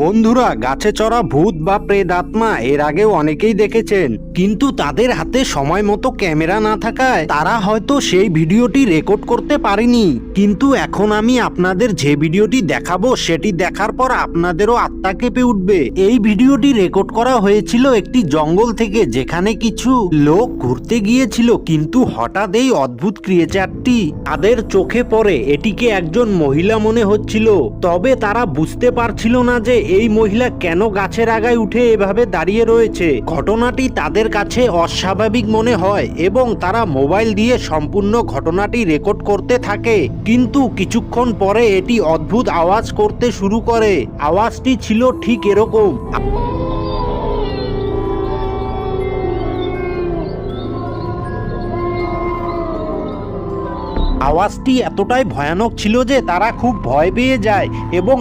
বন্ধুরা, গাছে চড়া ভূত বা প্রেতাত্মা এর আগেও অনেকেই দেখেছেন, কিন্তু তাদের হাতে সময় মতো ক্যামেরা না থাকায় তারা হয়তো সেই ভিডিওটি রেকর্ড করতে পারেনি। কিন্তু এখন আমি আপনাদের যে ভিডিওটি দেখাবো সেটি দেখার পর আপনাদেরও আত্মা কেঁপে উঠবে। এই ভিডিওটি রেকর্ড করা হয়েছিল একটি জঙ্গল থেকে, যেখানে কিছু লোক ঘুরতে গিয়েছিল, কিন্তু হঠাৎ এই অদ্ভুত ক্রিয়েচারটি তাদের চোখে পড়ে। এটিকে একজন মহিলা মনে হচ্ছিল, তবে তারা বুঝতে পারছিল না যে এই মহিলা কেন গাছের আগায় উঠে এভাবে দাঁড়িয়ে রয়েছে। ঘটনাটি তাদের কাছে অস্বাভাবিক মনে হয় এবং তারা মোবাইল দিয়ে সম্পূর্ণ ঘটনাটি রেকর্ড করতে থাকে। কিন্তু কিছুক্ষণ পরে এটি অদ্ভুত আওয়াজ করতে শুরু করে। আওয়াজটি ছিল ঠিক এরকম। আওয়াজটি এতটাই ভয়ানক ছিল যে তারা খুব ভয় পেয়ে যায় এবং